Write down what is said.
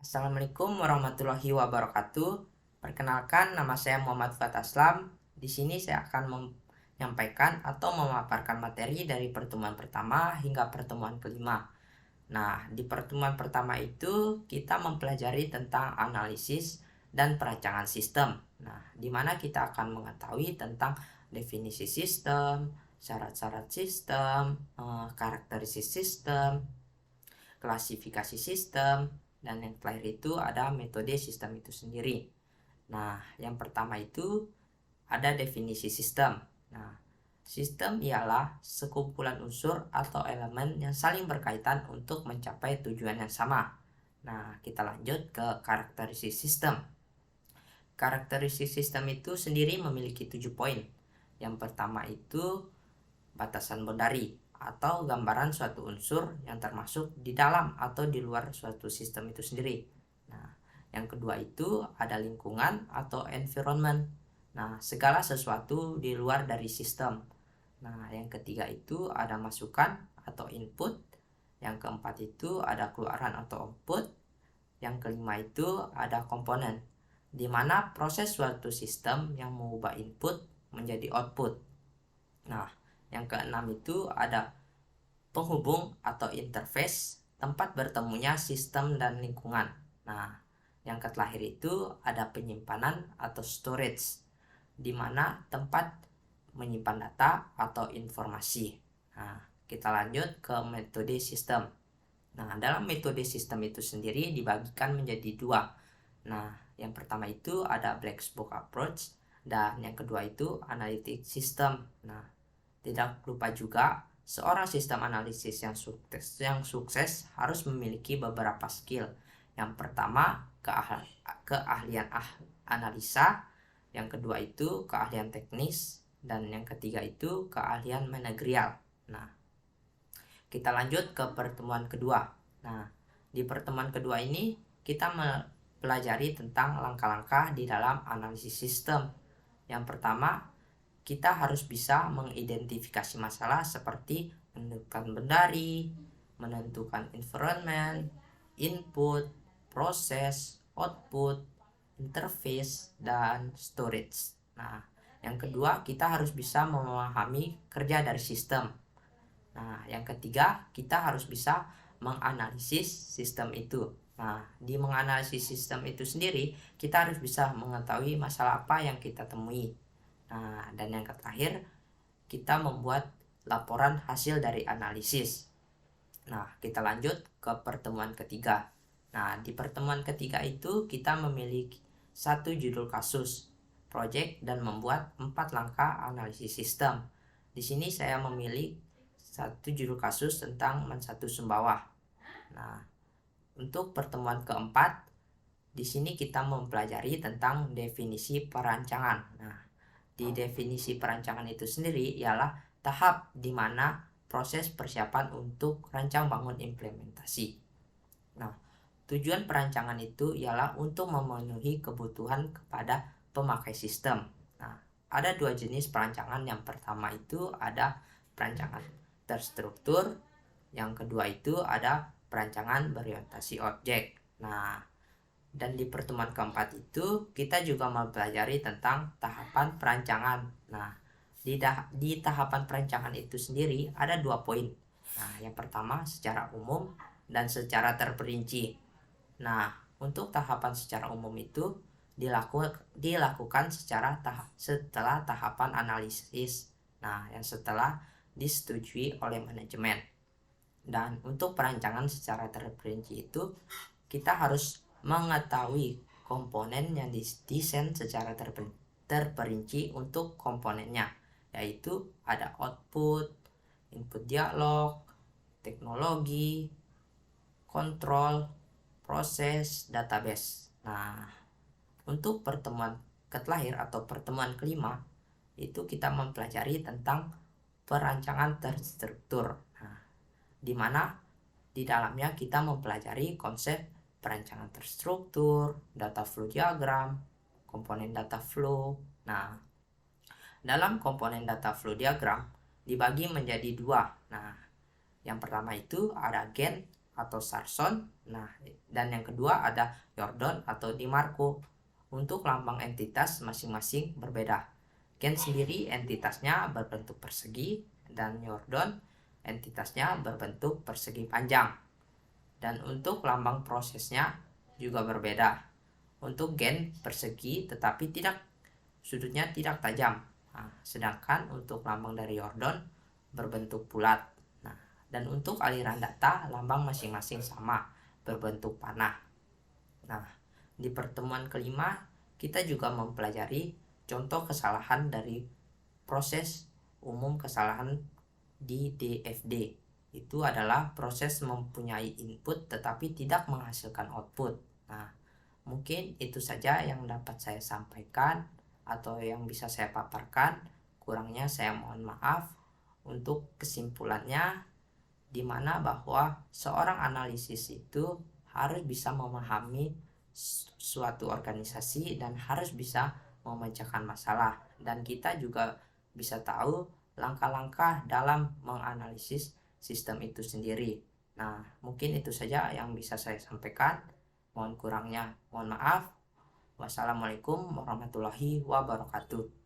Assalamualaikum warahmatullahi wabarakatuh. Perkenalkan, nama saya Muhammad Fuad Aslam. Di sini saya akan menyampaikan atau memaparkan materi dari pertemuan pertama hingga pertemuan kelima. Nah, di pertemuan pertama itu kita mempelajari tentang analisis dan perancangan sistem. Nah, di mana kita akan mengetahui tentang definisi sistem, syarat-syarat sistem, karakteristik sistem, klasifikasi sistem, dan yang terakhir itu ada metode sistem itu sendiri. Nah, yang pertama itu ada definisi sistem. Nah, sistem ialah sekumpulan unsur atau elemen yang saling berkaitan untuk mencapai tujuan yang sama. Nah, kita lanjut ke karakteristik sistem. Karakteristik sistem itu sendiri memiliki 7 poin. Yang pertama itu batasan boundary atau gambaran suatu unsur yang termasuk di dalam atau di luar suatu sistem itu sendiri. Nah, yang kedua itu ada lingkungan atau environment. Nah, segala sesuatu di luar dari sistem. Nah, yang ketiga itu ada masukan atau input. Yang keempat itu ada keluaran atau output. Yang kelima itu ada komponen, di mana proses suatu sistem yang mengubah input menjadi output. Nah, yang keenam itu ada penghubung atau interface, tempat bertemunya sistem dan lingkungan. Nah, yang terakhir itu ada penyimpanan atau storage, di mana tempat menyimpan data atau informasi. Nah, kita lanjut ke metode sistem. Nah, dalam metode sistem itu sendiri dibagikan menjadi dua. Nah, yang pertama itu ada black box approach, dan yang kedua itu analytic system. Nah, tidak lupa juga seorang sistem analisis yang sukses harus memiliki beberapa skill. Yang pertama keahlian analisa, yang kedua itu keahlian teknis, dan yang ketiga itu keahlian manajerial. Nah, kita lanjut ke pertemuan kedua. Nah, di pertemuan kedua ini kita mempelajari tentang langkah-langkah di dalam analisis sistem. Yang pertama, kita harus bisa mengidentifikasi masalah seperti menentukan boundary, menentukan environment, input, proses, output, interface, dan storage. Nah, yang kedua, kita harus bisa memahami kerja dari sistem. Nah, yang ketiga, kita harus bisa menganalisis sistem itu. Nah, di menganalisis sistem itu sendiri, kita harus bisa mengetahui masalah apa yang kita temui. Nah, dan yang terakhir, kita membuat laporan hasil dari analisis. Nah, kita lanjut ke pertemuan ketiga. Nah, di pertemuan ketiga itu kita memiliki satu judul kasus, project, dan membuat 4 langkah analisis sistem. Di sini saya memilih satu judul kasus tentang Men 1 Sumbawa. Nah, untuk pertemuan keempat, di sini kita mempelajari tentang definisi perancangan. Nah, di definisi perancangan itu sendiri ialah tahap di mana proses persiapan untuk rancang bangun implementasi. Nah, tujuan perancangan itu ialah untuk memenuhi kebutuhan kepada pemakai sistem. Nah, ada dua jenis perancangan. Yang pertama itu ada perancangan terstruktur, yang kedua itu ada perancangan berorientasi objek. Nah, dan di pertemuan keempat itu kita juga mempelajari tentang tahapan perancangan. Nah, di tahapan perancangan itu sendiri ada 2 poin. Nah, yang pertama secara umum dan secara terperinci. Nah, untuk tahapan secara umum itu dilakukan setelah tahapan analisis. Nah, yang setelah disetujui oleh manajemen. Dan untuk perancangan secara terperinci itu kita harus mengetahui komponen yang didesain secara terperinci untuk komponennya, yaitu ada output, input dialog, teknologi, kontrol, proses, database. Nah, untuk pertemuan terakhir atau pertemuan kelima itu kita mempelajari tentang perancangan terstruktur. Nah, di mana di dalamnya kita mempelajari konsep perancangan terstruktur, data flow diagram, komponen data flow. Nah, dalam komponen data flow diagram dibagi menjadi dua. Nah, yang pertama itu ada gen atau Sarson. Nah, dan yang kedua ada Yordon atau Di Marco. Untuk lambang entitas masing-masing berbeda. Gen sendiri entitasnya berbentuk persegi dan Yordon entitasnya berbentuk persegi panjang. Dan untuk lambang prosesnya juga berbeda. Untuk gen persegi tetapi sudutnya tidak tajam. Nah, sedangkan untuk lambang dari Yordon berbentuk bulat. Nah, dan untuk aliran data lambang masing-masing sama, berbentuk panah. Nah, di pertemuan kelima kita juga mempelajari contoh kesalahan dari proses umum kesalahan di DFD. Itu adalah proses mempunyai input tetapi tidak menghasilkan output. Nah, mungkin itu saja yang dapat saya sampaikan atau yang bisa saya paparkan. Kurangnya saya mohon maaf. Untuk kesimpulannya, di mana bahwa seorang analisis itu harus bisa memahami suatu organisasi dan harus bisa memecahkan masalah, dan kita juga bisa tahu langkah-langkah dalam menganalisis sistem itu sendiri. Nah, mungkin itu saja yang bisa saya sampaikan. Mohon kurangnya mohon maaf. Wassalamualaikum warahmatullahi wabarakatuh.